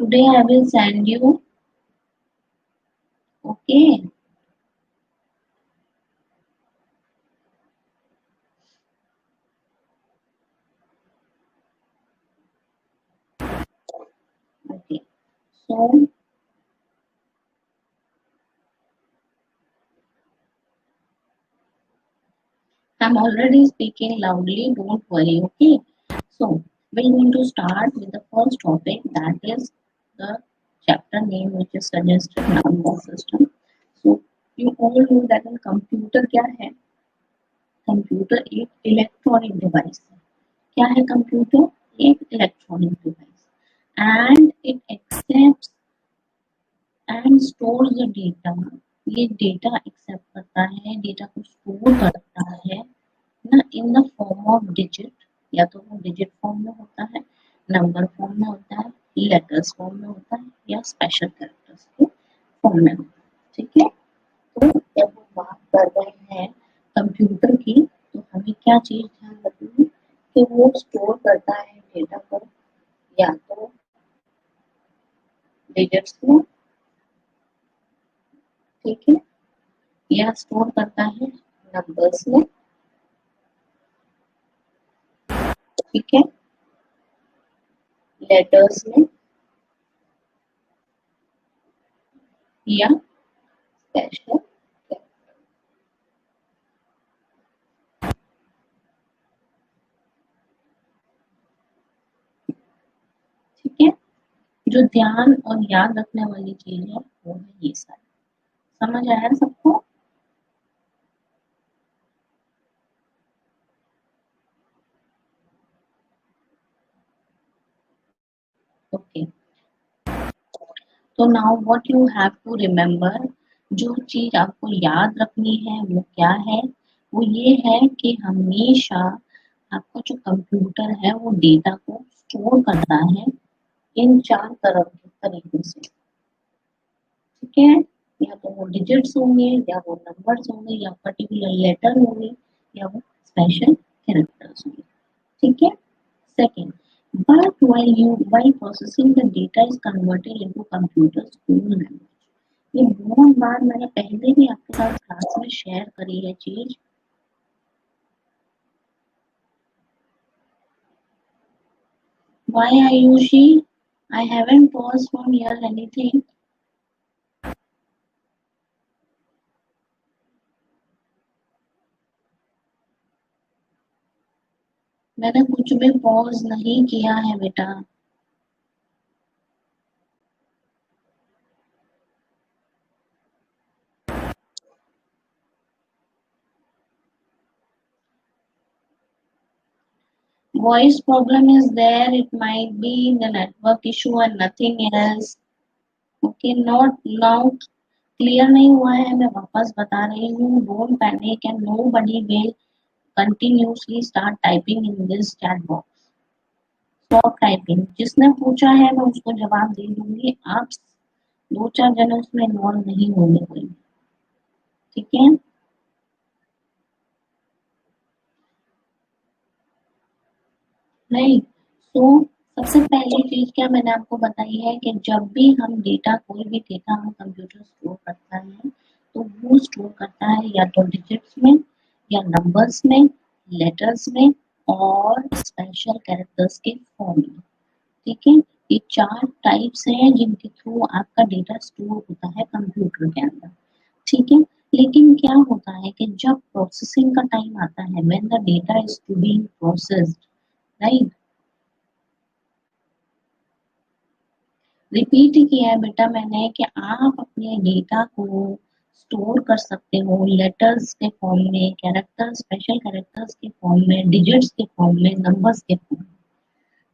Today I will send you. Okay. Okay. So I'm already speaking loudly. Don't worry. Okay. So we're going to start with the first topic, that is the chapter name which is suggested number system. So you all know that in computer क्या है? Computer एक electronic device है। क्या है computer? एक electronic device and it accepts and stores the data. ये data accept करता है, डेटा को स्टोर करता है ना, in the form of digit. या तो वो डिजिट फॉर्म में होता है, नंबर फॉर्म में होता है, लेटर्स फॉर्म में होता है, या स्पेशल कैरेक्टर्स के फॉर्म में होता है। ठीक है। तो जब हम बात कर रहे हैं कंप्यूटर की, तो हमें क्या चीज ध्यान रखनी है कि वो स्टोर करता है डेटा को या तो डिजिट्स में, ठीक है, या स्टोर करता है नंबर्स में, ठीक है, लेटर्स में, या स्पेशल। ठीक है। जो ध्यान और याद रखने वाली चीज है वो है ये सारी। समझ आया सबको? ओके। तो now what you have to remember, जो चीज आपको याद रखनी है वो क्या है? वो ये है कि हमेशा आपका जो कंप्यूटर है वो डेटा को स्टोर करता है इन चार तरह के तरीके से। ठीक है। या तो वो डिजिट्स होंगे, या वो नंबर्स होंगे, या पर्टिकुलर लेटर होंगे, या वो स्पेशल कैरेक्टर्स होंगे। ठीक है। Second, but while processing the data is converted into computer's own language. ये बहुत बार मैंने पहले भी आपके साथ क्लास में शेयर करी है चीज। Why Ayushi? I haven't paused from here anything. मैंने कुछ भी पॉज नहीं किया है बेटा। Voice problem is there. It might be the network issue and nothing else. Okay, not now. Clear नहीं हुआ है, मैं वापस बता रही हूँ। Don't panic and nobody will continuously start typing in this chat box. Stop typing. जिसने पूछा है मैं उसको जवाब दे दूंगी, आप दो चार जने उसमें इन्वॉल्व नहीं होंगे कोई। ठीक है। नहीं। तो सबसे पहली चीज क्या मैंने आपको बताई है कि जब भी हम डेटा, कोई भी डेटा हम कंप्यूटर स्टोर करता है, तो वो स्टोर करता है या तो डिजिट्स में, या नंबर्स में, लेटर्स में, और स्पेशल कैरेक्टर्स के फॉर्म में। ठीक है। ये चार टाइप्स हैं जिनके थ्रू आपका डेटा स्टोर होता है कंप्यूटर के अंदर। ठीक है। लेकिन क्या होता है कि जब प्रोसेसिंग का टाइम आता है, when the data is to being processed, right, repeat किया है बेटा मैंने कि आप अपने डेटा को स्टोर कर सकते हो लेटर्स के फॉर्म में, कैरेक्टर, स्पेशल कैरेक्टर्स के फॉर्म में, डिजिट्स के फॉर्म में, नंबर्स के फॉर्म में।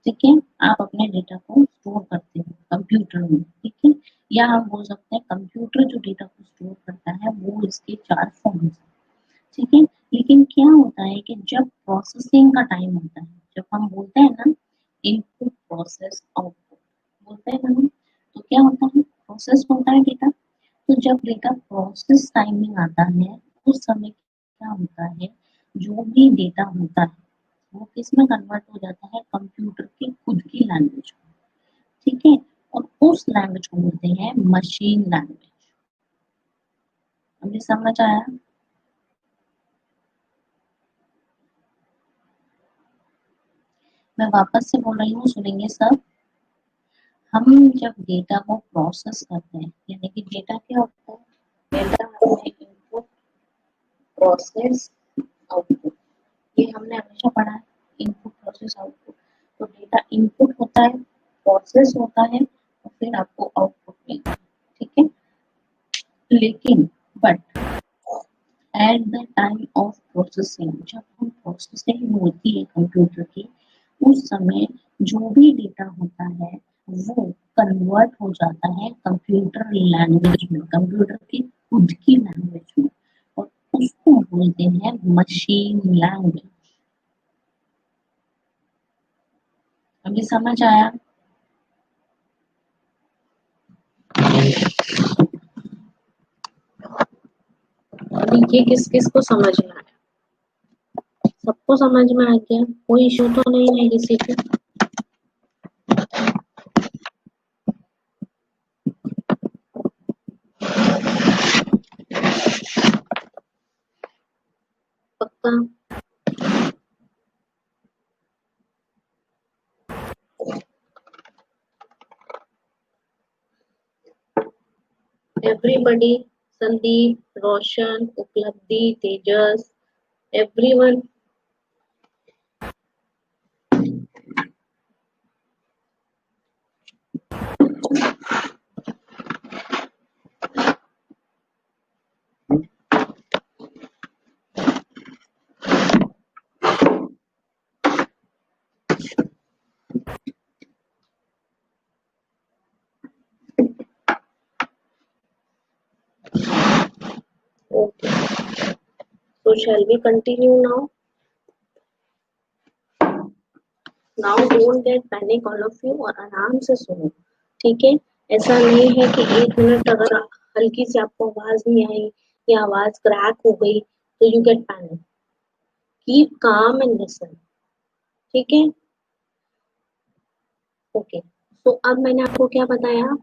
ठीक है। आप अपने डेटा को स्टोर करते हो कंप्यूटर में। ठीक है। या आप बोल सकते हैं कंप्यूटर जो डेटा को स्टोर करता है वो इसके चार फॉर्म्स। ठीक है। लेकिन क्या होता है कि जब प्रोसेसिंग का टाइम होता है, जब हम बोलते हैं ना इनपुट प्रोसेस आउटपुट, बोलते हैं ना हम, तो क्या होता है, प्रोसेस होता है डेटा। तो जब डेटा प्रोसेस टाइमिंग आता है, उस समय क्या होता है, जो भी डेटा होता है वो किस में कन्वर्ट हो जाता है, कंप्यूटर की खुद की लैंग्वेज में। ठीक है। और उस लैंग्वेज को बोलते हैं मशीन लैंग्वेज। अभी समझ आया? मैं वापस से बोल रही हूँ, सुनेंगे सब। हम जब डेटा को प्रोसेस करते हैं, यानी कि डेटा क्या होता है? डेटा हमें इनपुट, प्रोसेस, आउटपुट, ये हमने हमेशा पढ़ा है, इनपुट प्रोसेस आउटपुट। तो डेटा इनपुट होता है, प्रोसेस होता है और फिर आपको आउटपुट मिलता है, ठीक है। लेकिन but at the time of processing, जब हम प्रोसेसिंग होती है कंप्यूटर की, उस समय जो भी डेटा होता है वो कन्वर्ट हो जाता है कंप्यूटर लैंग्वेज में, कंप्यूटर की खुद की लैंग्वेज में, और उसको बोलते हैं मशीन लैंग्वेज। अभी समझ आया? अभी ये किस किस को समझ में आया? सबको समझ में आ गया? कोई इशू तो नहीं है किसी को? पक्का? एवरीबडी, संदीप, रोशन, उपलब्धि, तेजस, everyone. Okay, so shall we continue now? Now don't get panic all of you, और आराम से सुनो, ठीक है। ऐसा नहीं है कि 1 मिनट अगर हल्की सी आपको आवाज नहीं आई या आवाज क्रैक हो गई तो you get panic. Keep calm and listen, ठीक है। ओके, तो अब मैंने आपको क्या बताया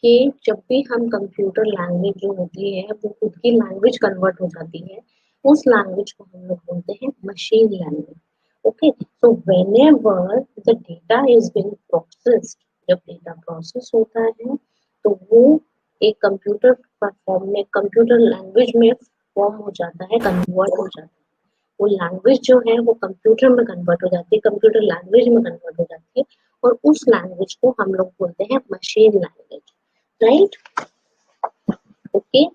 कि जब भी हम कंप्यूटर लैंग्वेज जो होती है वो खुद की लैंग्वेज कन्वर्ट हो जाती है, उस लैंग्वेज को हम लोग बोलते हैं machine language. Okay, so whenever the data is being processed, जब डेटा प्रोसेस होता है तो वो एक कंप्यूटर फॉर्म में, कंप्यूटर लैंग्वेज में फॉर्म हो जाता है, कन्वर्ट हो जाता है। वो लैंग्वेज जो है वो कंप्यूटर में कन्वर्ट हो जाती है, कंप्यूटर लैंग्वेज में कन्वर्ट हो जाती है, और उस लैंग्वेज को हम लोग बोलते हैं machine language, right? Okay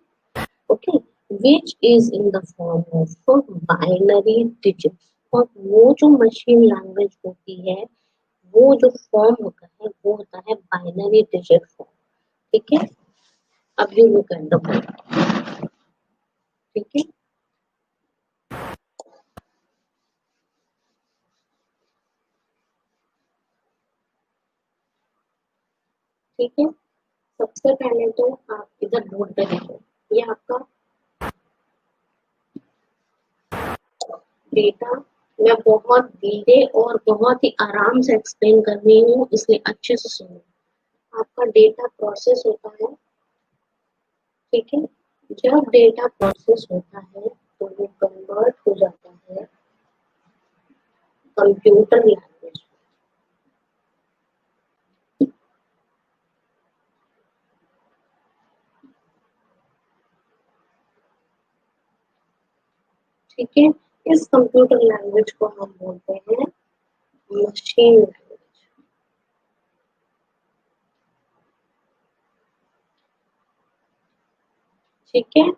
okay, which is in the form of binary digits. और वो जो मशीन लैंग्वेज होती है, वो जो फॉर्म होता है वो होता है बाइनरी डिजिट फॉर्म, ठीक है। अब you look at the board, ठीक है। ठीक है, सबसे पहले तो आप इधर बोर्ड पे देखो, ये आपका डेटा। मैं बहुत धीरे और बहुत ही आराम से एक्सप्लेन कर रही हूँ, इसलिए अच्छे से सुनो। आपका डेटा प्रोसेस होता है, ठीक है। जब डेटा प्रोसेस होता है तो वो कन्वर्ट हो जाता है कंप्यूटर लैंग्वेज, ठीक है। इस कंप्यूटर लैंग्वेज को हम बोलते हैं मशीन लैंग्वेज, ठीक है।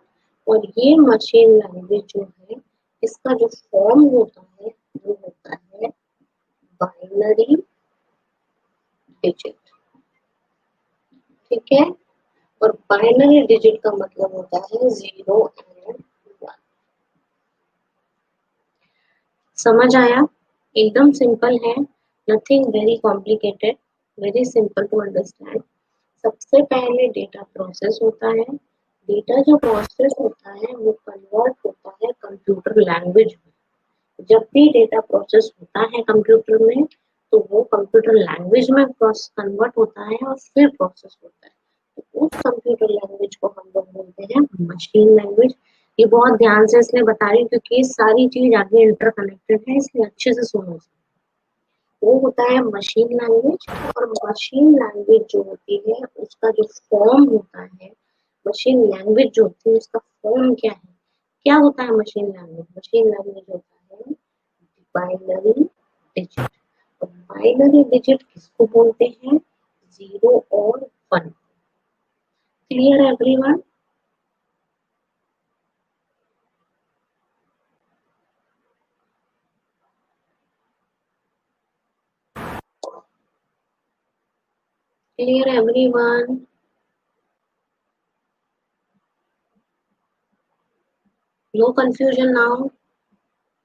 और ये मशीन लैंग्वेज जो है, इसका जो फॉर्म होता है वो होता है बाइनरी डिजिट, ठीक है। और बाइनरी डिजिट का मतलब होता है 0 एंड 1। समझ आया? एकदम सिंपल है, nothing very complicated, very simple to understand. सबसे पहले डेटा प्रोसेस होता है, डेटा जो प्रोसेस होता है वो कन्वर्ट होता है कंप्यूटर लैंग्वेज में। जब भी डेटा प्रोसेस होता है कंप्यूटर में तो वो कंप्यूटर लैंग्वेज में कन्वर्ट होता है और फिर प्रोसेस होता है, तो उस कंप्यूटर लैंग्वेज को हम लोग बोलते हैं मशीन लैंग्वेज। ये बहुत ध्यान से इसलिए बता रही हूँ क्योंकि ये सारी चीज आगे इंटरकनेक्टेड है, इसलिए अच्छे से सुनो। वो होता है मशीन लैंग्वेज, और मशीन लैंग्वेज जो होती है उसका जो फॉर्म होता है, मशीन लैंग्वेज जो होती है उसका फॉर्म क्या है, क्या होता है मशीन लैंग्वेज? मशीन लैंग्वेज होता है बाइनरी डिजिट। तो बाइनरी डिजिट किसको बोलते हैं? 0 और 1। Clear everyone? Clear everyone? No confusion now,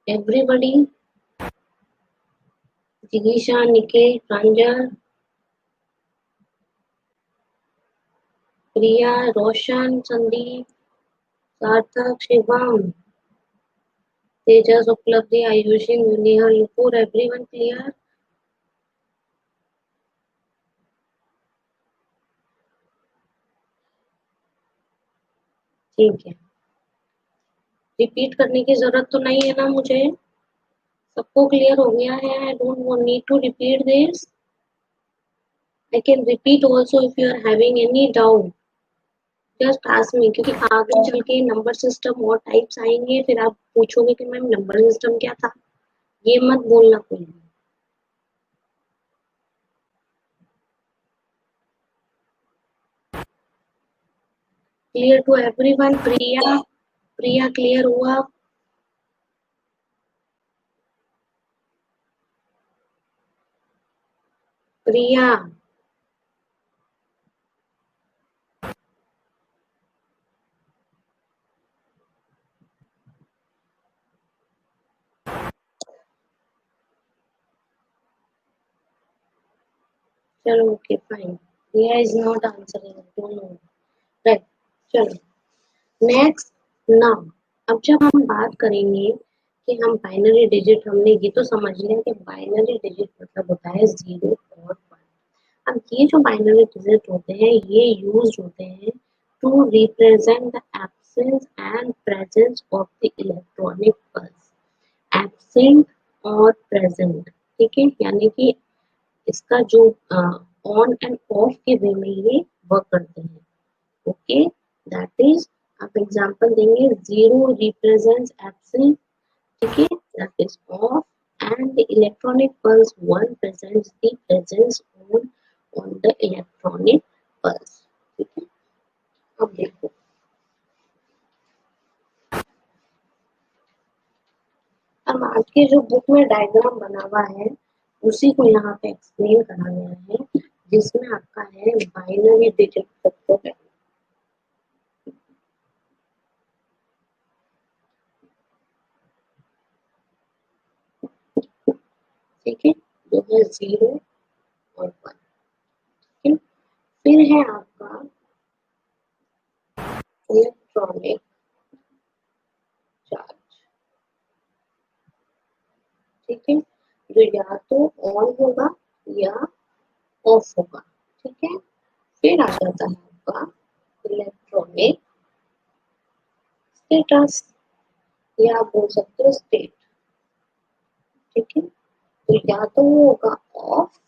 everybody? जिगीशा, निखिल, प्रांजल, प्रिया, रोशन, संदीप, सार्थक, शिवम, तेजस, उपलब्धि, आयुषी, नेहल, नुपुर, एवरीवन क्लियर? ठीक है, रिपीट करने की जरूरत तो नहीं है ना मुझे? सबको क्लियर हो गया है? I don't need to repeat this. I can repeat also if you are having any doubt, just ask me, क्योंकि आगे चल के नंबर सिस्टम और टाइप्स आएंगे, फिर आप पूछोगे कि मैम नंबर सिस्टम क्या था, ये मत बोलना कोई। Clear to everyone? Priya, Priya clear हुआ? प्रिया, चलो okay fine, Priya is not answering, don't know, right. चलो नेक्स्ट, नाउ अब जब हम बात करेंगे कि हम बाइनरी डिजिट, हमने ये तो समझ लिया कि बाइनरी डिजिट मतलब होता है 0 और 1। अब ये जो बाइनरी डिजिट होते हैं ये यूज होते हैं to represent the absence and presence of the electronic pulse. Absent और प्रेजेंट, ठीक है, यानी कि इसका जो ऑन एंड ऑफ के वे में ये वर्क करते हैं। ओके, दैट इज, आप एग्जांपल देंगे, 0 रिप्रेजेंट्स एब्सेंट, ठीक है, that is of, and the electronic pulse 1 presents the presence on the electronic pulse, ठीक है। अब देखो, अब आज के जो बुक में डायग्राम बना हुआ है उसी को यहाँ पे एक्सप्लेन करा गया है, जिसमें आपका है बाइनरी डिजिट सबको है, ठीक है, जो है 0 और 1, ठीक है। फिर है आपका इलेक्ट्रॉनिक चार्ज, ठीक है, जो या तो ऑन होगा या ऑफ होगा, ठीक है। फिर आ जाता है आपका इलेक्ट्रॉनिक स्टेटस, या आप बोल सकते हो स्टेट, ठीक है। तो या तो वो होगा ऑफ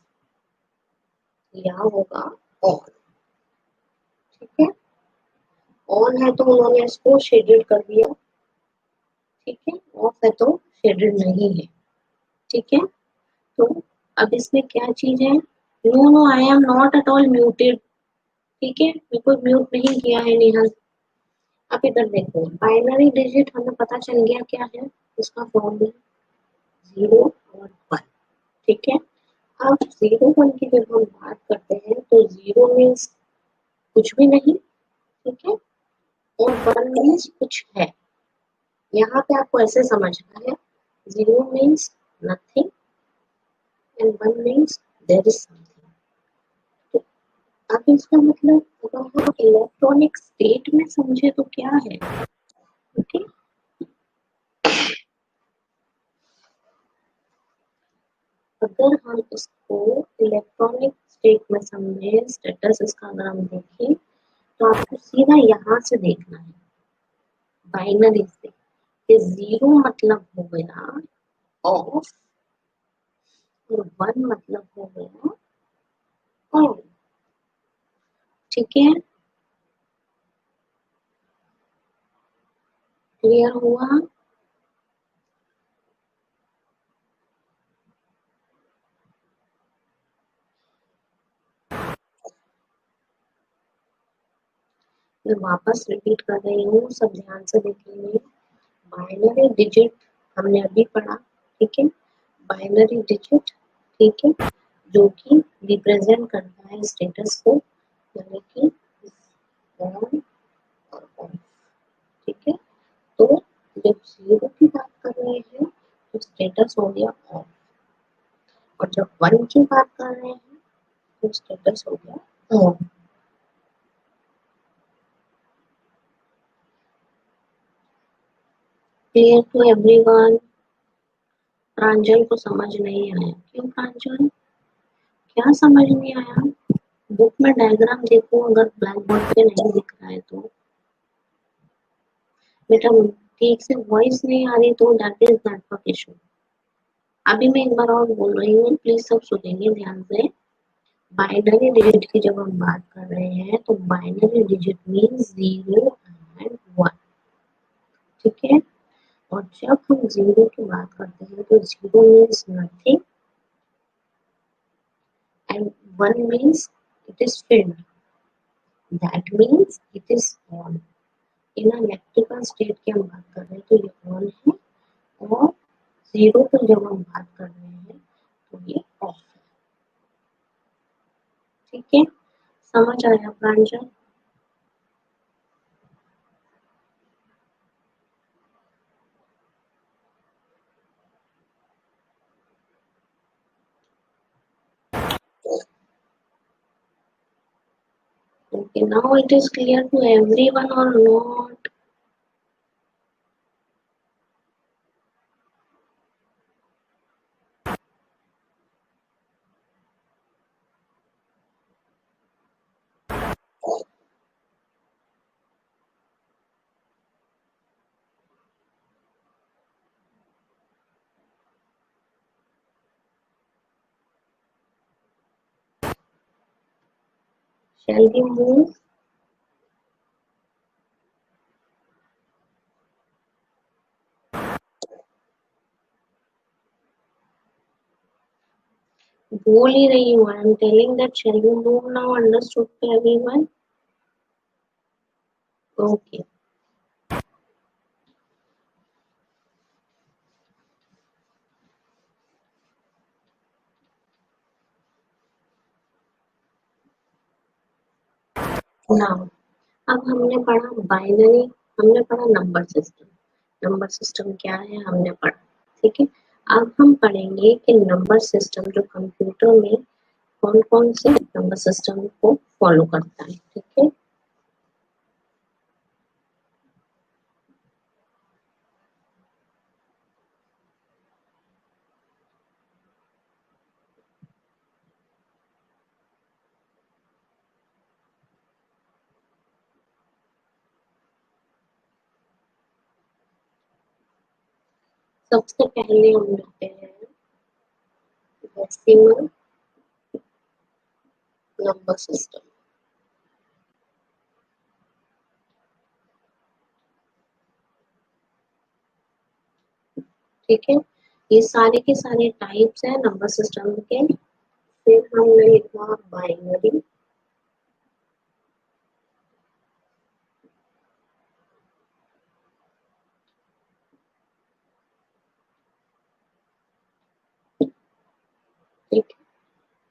या होगा ऑन, ठीक है। ऑन है तो उन्होंने इसको शेडेड कर दिया, ठीक है, ऑफ है तो शेडेड नहीं है, ठीक है। तो अब इसमें क्या चीज है? No no, I am not at all muted, ठीक है, मैं कोई म्यूट नहीं किया है नेहा। अब इधर देखो, बाइनरी डिजिट हमें पता चल गया क्या है, इसका फॉर्मूला 0 और 1, ठीक है। अब 0 1 की जब हम बात करते हैं तो 0 मीन्स कुछ भी नहीं, ठीक है, और 1 मीन्स कुछ है। यहाँ पे आपको ऐसे समझना है, 0 means nothing and 1 means there is something. तो अब इसका मतलब अगर हम इलेक्ट्रॉनिक स्टेट में समझे तो क्या है, ओके। अगर हम इसको इलेक्ट्रॉनिक स्टेट में समझे, स्टेटस इसका अगर हम देखें तो आपको सीधा यहाँ से देखना है, बाइनरी से, कि जीरो मतलब हो गया ऑफ और वन मतलब हो गया ऑन। ठीक है, क्लियर हुआ? मैं वापस रिपीट कर रही हूँ, सब ध्यान से देखेंगे। बाइनरी डिजिट हमने अभी पढ़ा, ठीक है, बाइनरी डिजिट, ठीक है, जो कि रिप्रेजेंट करता है स्टेटस को, यानी कि ऑन और ऑफ। ठीक है, तो जब जीरो की बात कर रहे हैं तो स्टेटस हो गया ऑफ, और जब वन की बात कर रहे हैं तो स्टेटस हो गया on. Clear to everyone? Pranjal को समझ नहीं आया, क्यों प्रांजल, क्या समझ नहीं आया? बुक में डायग्राम देखो, अगर ब्लैक बोर्ड पे नहीं दिख रहा है तो। बेटा ठीक से वॉइस नहीं आ रही तो दैट इज नेटवर्क इशू। अभी मैं एक बार और बोल रही हूँ, प्लीज सब सुनेंगे ध्यान से। बाइनरी डिजिट की जब हम बात कर रहे हैं तो binary digit means zero and one. ठीक है, और जब हम जीरो की बात करते हैं तो zero means nothing and one means it is filled, that means it is on. In electrical state की हम बात कर रहे हैं तो ये ऑन है, और जीरो पर जब हम बात कर रहे हैं तो ये ऑफ है। ठीक है, समझ आया प्रांजल? Okay, now it is clear to everyone or not? Shall we move? बोल ही रही हूँ, I am telling that shall we move now, understood to everyone? Okay. Now, अब हमने पढ़ा बाइनरी, हमने पढ़ा नंबर सिस्टम। नंबर सिस्टम क्या है हमने पढ़ा, ठीक है। अब हम पढ़ेंगे कि नंबर सिस्टम जो कंप्यूटर में कौन कौन से नंबर सिस्टम को फॉलो करता है, ठीक है। सबसे पहले हम लेते हैं डेसिमल नंबर सिस्टम। ठीक है, ये सारे के सारे टाइप्स है नंबर सिस्टम के। फिर हमने लिखा बाइनरी, ठीक है।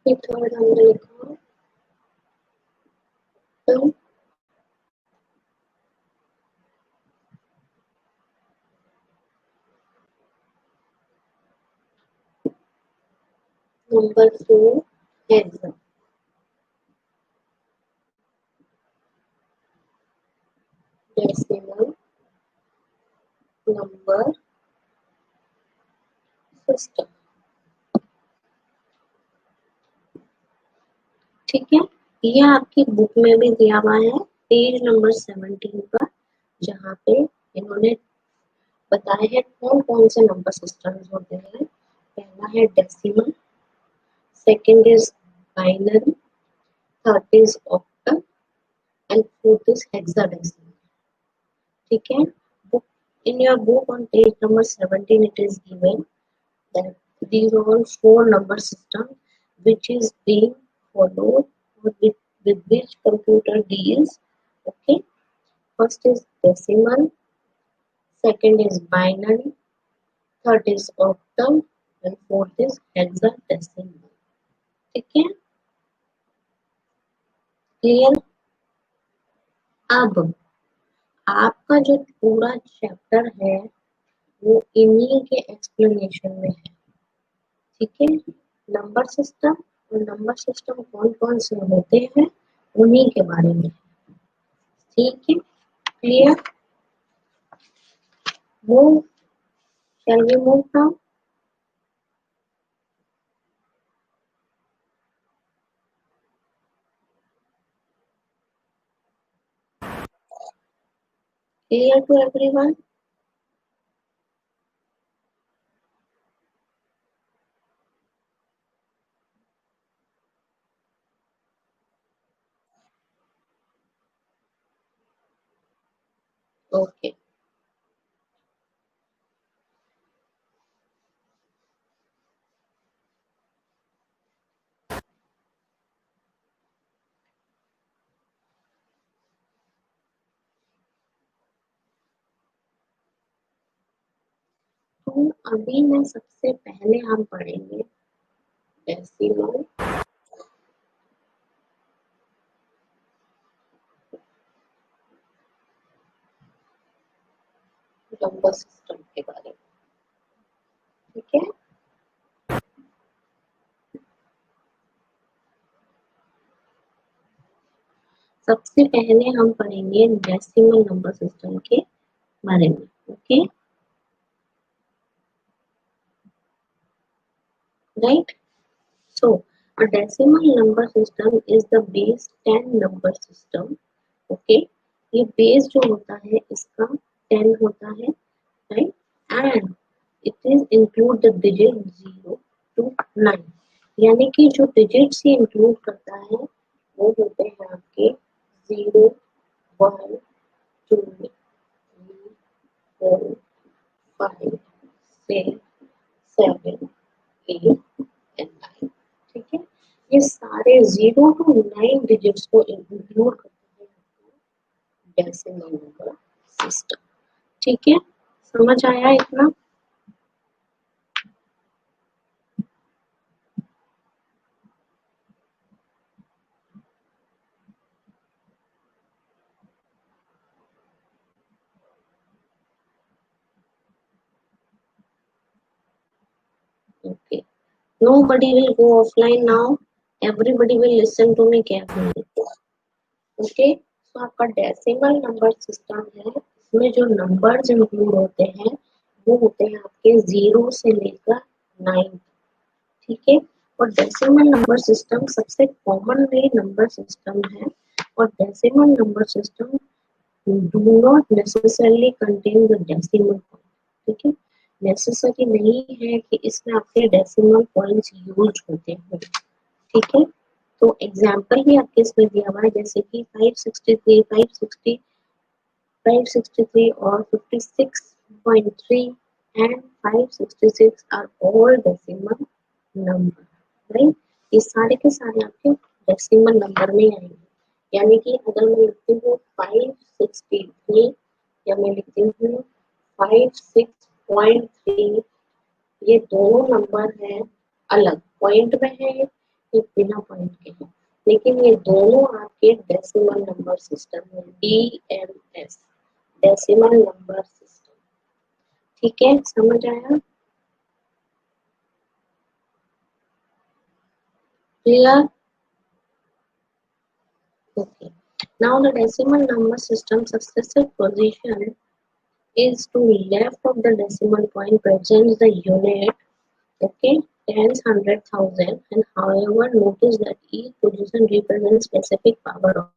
फिर थर्ड हमने लिखा number 4 hexa, decimal number system. ठीक है, ये आपकी बुक में भी दिया हुआ है पेज नंबर 17 पर, जहाँ पे इन्होंने बताए हैं कौन कौन से नंबर सिस्टम्स होते हैं। पहला है decimal, second is binary, third is octal and fourth is hexadecimal. ठीक है, book in your book on page number 17 it is given that these are all four number systems which is being followed with which computer deals. Okay, first is decimal, second is binary, third is octal and fourth is hexadecimal. ठीक है, clear. अब आपका जो पूरा chapter है वो इन्हीं के एक्सप्लेनेशन में है। ठीक है, नंबर सिस्टम और नंबर सिस्टम कौन कौन से होते हैं उन्हीं के बारे में। ठीक है, clear. Move, shall we move now. Clear to everyone. Okay, तो अभी मैं सबसे पहले हम पढ़ेंगे डेसिमल, नंबर सिस्टम के बारे में। ठीक है, सबसे पहले हम पढ़ेंगे डेसिमल नंबर सिस्टम के बारे में। Okay, right. So, a decimal number system is the base 10 number system. Okay, ये base जो होता है इसका 10 होता है, right? And it is include the digit 0 to 9. यानी कि जो digits ये include करता है वो होते हैं आपके 0, 1, 2, 3, 4, 5, 6, 7, 8 and 9। ठीक है, ये सारे 0 to 9 डिजिट्स को इंक्लूड करते हैं डेसिमल नंबर सिस्टम। ठीक है, समझ आया इतना। Okay, nobody will go offline now, everybody will listen to me carefully। Okay, तो आपका डेसिमल नंबर सिस्टम है, इसमें जो नंबर्स इंक्लूड होते हैं वो होते हैं आपके 0 से लेकर 9। ठीक है, और डेसिमल नंबर सिस्टम सबसे कॉमनली नंबर सिस्टम है, और decimal number system do not necessarily contain the decimal point. ठीक है, नेसेसरी नहीं है कि इसमें आपके डेसिमल पॉइंट्स यूज होते हैं। ठीक है, तो एग्जांपल भी आपके इसमें दिया हुआ है, जैसे कि 563, 563 और 56.3 and 566 are all decimal number, right. ये सारे के सारे आपके डेसिमल नंबर में आएंगे। यानी कि अगर मैं लिखती हूँ 563 या मैं लिखती हूँ 56.3, ये दोनों नंबर हैं अलग, पॉइंट में है ये बिना पॉइंट के हैं, लेकिन ये दोनों आपके डेसिमल नंबर सिस्टम है, DMS, डेसिमल नंबर सिस्टम। ठीक है, समझ आया, clear. Okay, now the decimal number system successive position is to left of the decimal point presents the unit, okay, tens, hundred, thousand, and however, notice that each position represents specific power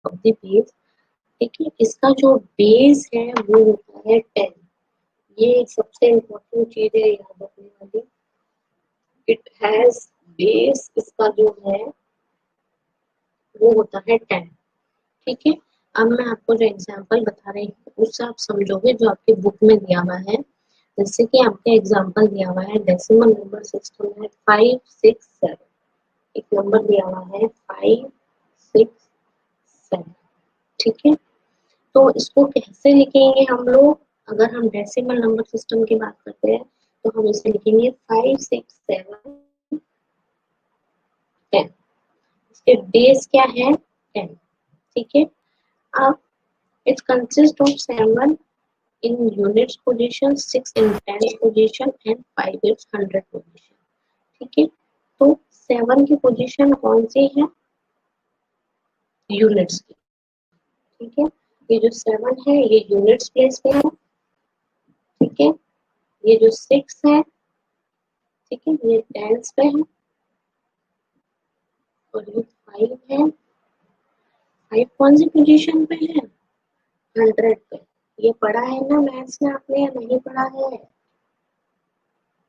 of the base. देखिए इसका जो base है वो होता है 10। ये एक सबसे इम्पोर्टेंट चीज है याद रखने वाली। इट हैज बेस, इसका जो है वो होता है 10। ठीक है, अब मैं आपको जो एग्जांपल बता रही हूँ उससे आप समझोगे जो आपकी बुक में दिया हुआ है। जैसे कि आपके एग्जांपल दिया हुआ है डेसिमल नंबर सिस्टम है 567। एक नंबर दिया हुआ है 567। ठीक है, तो इसको कैसे लिखेंगे हम लोग? अगर हम डेसिमल नंबर सिस्टम की बात करते हैं तो हम इसे लिखेंगे 567 10। इसके बेस क्या है 10। ठीक है, अब it consists of 7 in units position, 6 in tens position and 5 is 100 position। ठीक है, तो 7 की पोजीशन कौन सी है? यूनिट्स की। ठीक है, ये जो 7 है ये यूनिट्स प्लेस पे है। ठीक है, ये जो 6 है, ठीक है, ये टेंस पे है और ये 5 है। 5 कौन सी पोजीशन पे है? 100 पे। ये पढ़ा है ना मैथ्स में आपने या नहीं पढ़ा है?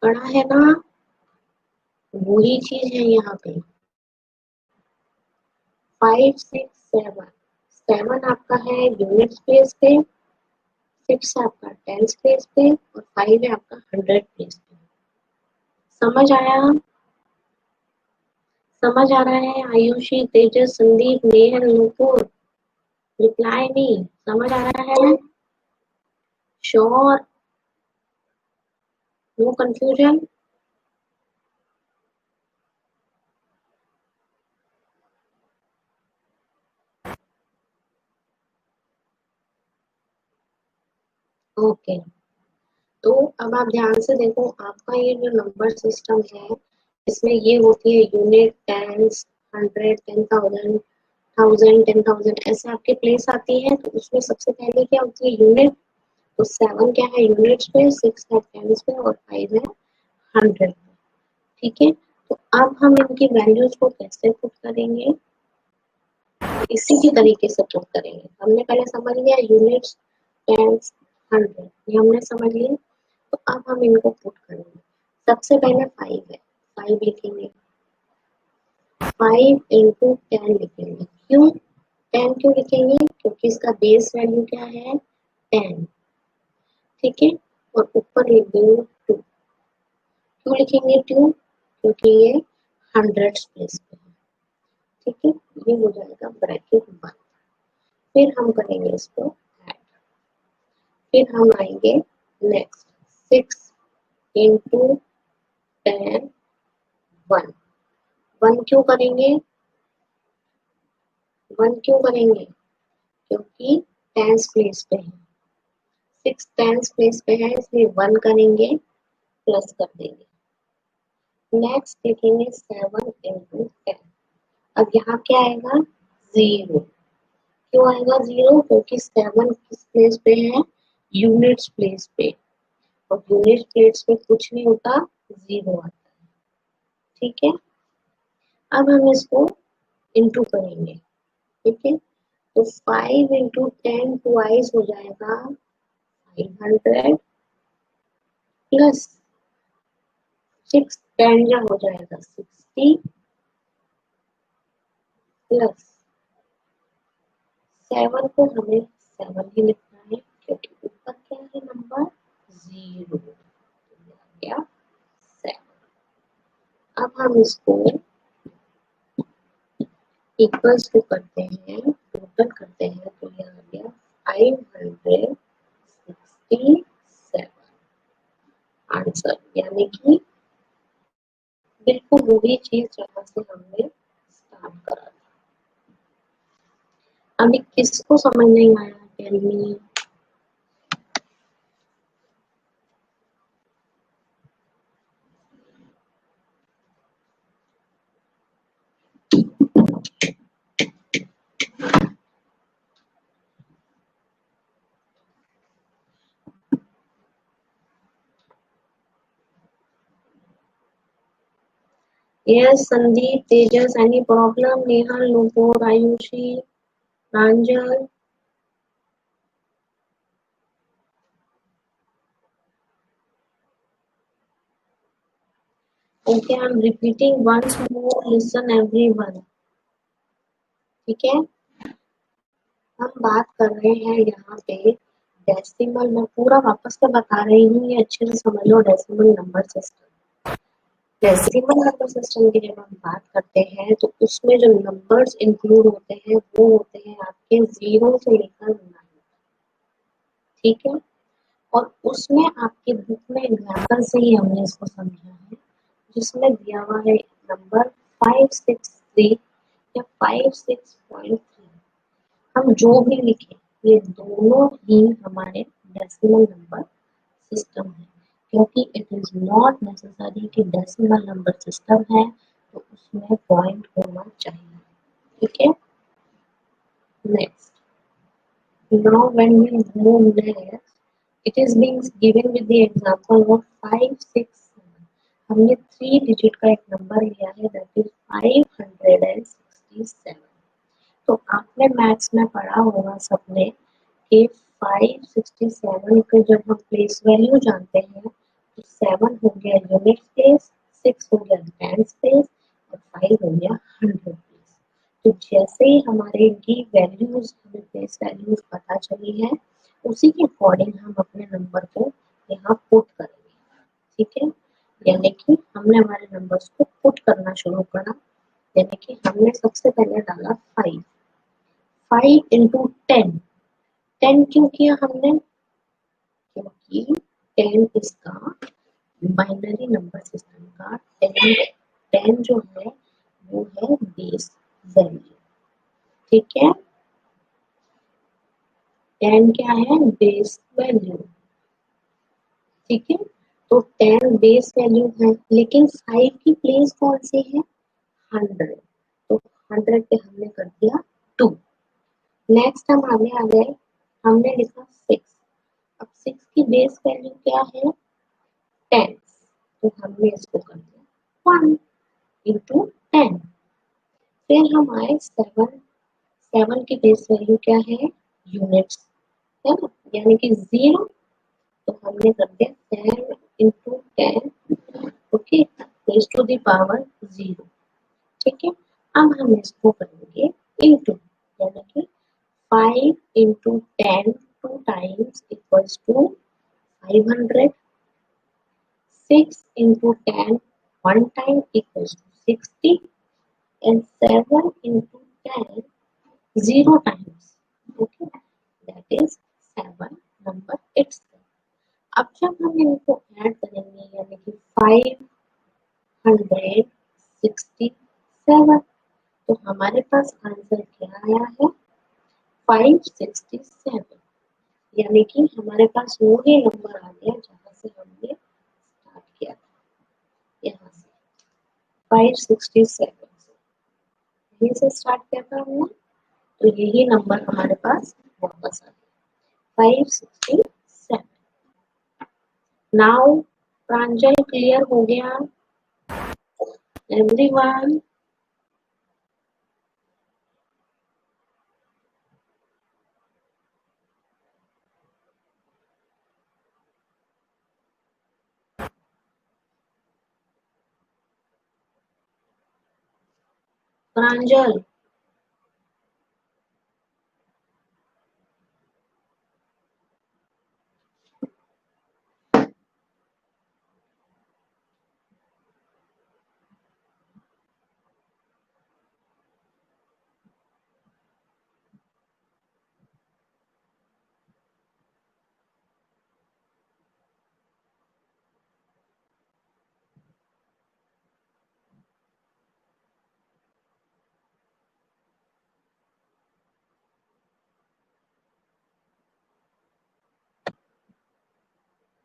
पढ़ा है ना? वही चीज है यहाँ पे। 567 7 आपका है यूनिट स्पेस पे, 6 आपका टेंस प्लेस पे और 5 है आपका 100 प्लेस पे। समझ आया? समझ आ रहा है? आयुषी, तेजस, संदीप, नेहल, नूपुर, रिप्लाई नहीं समझ आ रहा है? श्योर? No confusion? ओके, तो अब आप ध्यान से देखो आपका ये जो नंबर सिस्टम है इसमें ये होती है यूनिट, टेंस, 100, 10,000, 1000, 10,000 ऐसे आपके प्लेस आती है। तो उसमें सबसे पहले क्या होती है? यूनिट। तो 7 क्या है? यूनिट्स पे, 6 है टेंस पे और 5 है 100। ठीक है, तो अब हम इनकी वैल्यूज को कैसे पुट करेंगे? इसी की तरीके से पुट करेंगे। हमने पहले समझ लिया यूनिट्स, टेंस, 100, ये हमने समझ लिया। तो अब हम इनको पुट करेंगे। सबसे पहले 5 है, 5 लिखेंगे। 5 इंटू 10 लिखेंगे। क्यों 10 क्यों लिखेंगे? क्योंकि इसका बेस वैल्यू क्या है? 10। ठीक है, और ऊपर लिख देंगे 2। क्यों लिखेंगे 2? क्योंकि ये 100 प्लेस पे है। ठीक है, ये हो जाएगा ब्रैकेट 1। फिर हम करेंगे इसको ऐड। फिर हम आएंगे नेक्स्ट 6 इंटू 10 1। 1 क्यों करेंगे? 1 क्यों करेंगे? क्योंकि टेंस प्लेस पे है, 6 टेंस प्लेस पे है इसलिए 1 करेंगे, प्लस कर देंगे। नेक्स्ट लिखेंगे 7 इंटू 10। अब यहाँ क्या आएगा? 0। क्यों आएगा 0? क्योंकि 7 किस प्लेस पे है? यूनिट्स प्लेस पे, और यूनिट प्लेस पे कुछ नहीं होता, 0 आता है। ठीक है, अब हम इसको इंटू करेंगे। ठीक है, तो 5 इंटू 10 ट्वाइस हो जाएगा 500 प्लस 6 10 जा हो जाएगा 60 प्लस 7 को हमें 7 ही लिखना है क्योंकि ऊपर क्या है नंबर? 0 क्या 7। अब हम इसको इक्वल्स टू करते हैं, टोटल करते हैं तो ये आ गया 567 आंसर। यानी कि बिल्कुल वही चीज जहाँ से हमने स्टार्ट करा था। अभी किसको समझ नहीं आया? Tell me. Yes, Sandeep, Tejas, any problem? Nehal, Nupur, Ayushi, Pranjal. Okay, I'm repeating once more. Listen everyone. ठीक है, हम बात कर रहे हैं यहाँ पे डेसिमल में। पूरा वापस से बता रही हूँ, ये अच्छे से समझ लो। Decimal number system, decimal number system की जब हम बात करते हैं तो उसमें जो नंबर्स इंक्लूड होते हैं वो होते हैं आपके 0 से लेकर 9, ठीक है। और उसमें आपके बुक में एग्जाम्पल से ही हमने इसको समझा है, जिसमें दिया हुआ है नंबर 563 या 56.3। हम जो भी लिखें ये दोनों ही हमारे डेसिमल नंबर सिस्टम है, क्योंकि इट इज नॉट नेसेसरी कि डेसिमल नंबर सिस्टम है तो उसमें पॉइंट होना चाहिए, ठीक है। Next, now when we move next, it is being given with the example of 567। हमने 3 डिजिट का एक नंबर लिया है, दैट इज 567। तो आपने मैथ्स में पढ़ा होगा सबने कि 567 के जब हम प्लेस वैल्यू जानते हैं तो 7 हो गया यूनिट प्लेस, 6 हो गया टेंस प्लेस और 5 हो गया 100 प्लेस। तो जैसे ही हमारे इनकी वैल्यूज, हमें प्लेस वैल्यूज पता चली है, उसी के अकॉर्डिंग हम अपने नंबर को यहाँ पुट करेंगे, ठीक है। यानी कि हमने हमारे नंबर्स को पुट करना शुरू करा। यानी कि हमने सबसे पहले डाला 5, 5 इंटू 10। 10 क्यों किया हमने? क्योंकि 10 इसका बाइनरी नंबर सिस्टम का 10 जो है वो है बेस वैल्यू, ठीक है। 10 क्या है? बेस वैल्यू, ठीक है। तो 10 बेस वैल्यू है, लेकिन 5 की प्लेस कौन सी है? 100। तो 100 पे हमने कर दिया 2। नेक्स्ट हम आगे आ गए, हमने लिखा 6। अब 6 की बेस वैल्यू क्या है? 10। तो हमने इसको कर दिया 1 इंटू 10। फिर हम आए 7। 7 की बेस वैल्यू क्या है? यूनिट्स, है ना, यानी कि 0। तो हमने कर दिया 10 into 10, okay, to the power 0, ठीक है। अब हम इसको करेंगे इंटू, यानी कि 5 into 10 two times equals to 500। 6 into 10 one time equals to 60, and 7 into 10 0 times, okay, that is 7 number itself। अब जब हम इनको ऐड करेंगे यानी कि 567, तो हमारे पास आंसर क्या आया है? 567। यानी कि हमारे पास वो ही नंबर आ गया जहाँ से हमने स्टार्ट किया था, यहाँ से 567 यहीं से स्टार्ट किया था हमने, तो यही नंबर हमारे पास वापस आ गया 567। नाउ प्रांजल क्लियर हो गया everyone? Pranjal,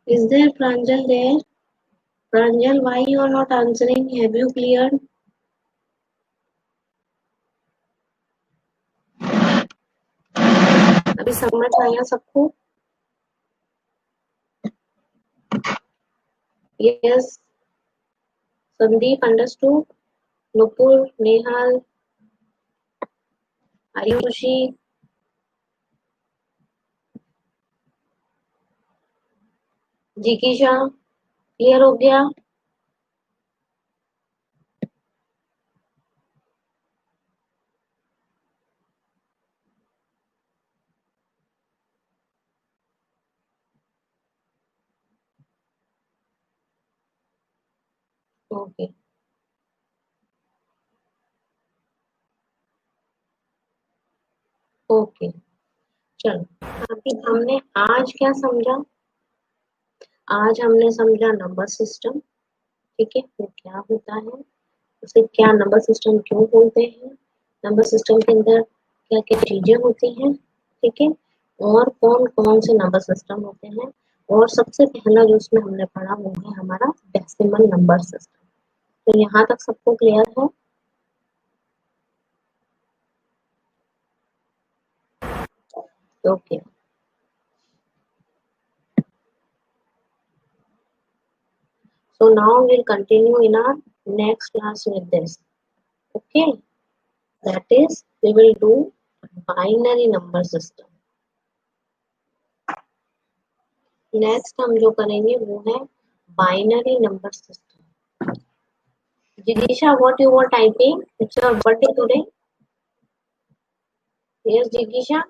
is there Pranjal there? Pranjal, why you are not answering? Have you cleared? अभी समझ आया सबको? Yes, Sandeep understood? Nupur, Nehal, Ayushi, जिकीशा, क्लियर हो गया? ओके, ओके, चलो अभी हमने आज क्या समझा? आज हमने समझा नंबर सिस्टम, ठीक है, वो क्या होता है, उसे क्या नंबर सिस्टम क्यों बोलते हैं, नंबर सिस्टम के अंदर क्या क्या चीजें होती हैं, ठीक है, और कौन कौन से नंबर सिस्टम होते हैं, और सबसे पहला जो उसमें हमने पढ़ा वो है हमारा डेसिमल नंबर सिस्टम। तो यहाँ तक सबको क्लियर है? Okay, so now we'll continue in our next class with this. Okay, that is we will do binary number system. Next हम जो करेंगे वो है बाइनरी नंबर सिस्टम। जिगीशा, what you were typing? It's your birthday today? Yes, Jigisha.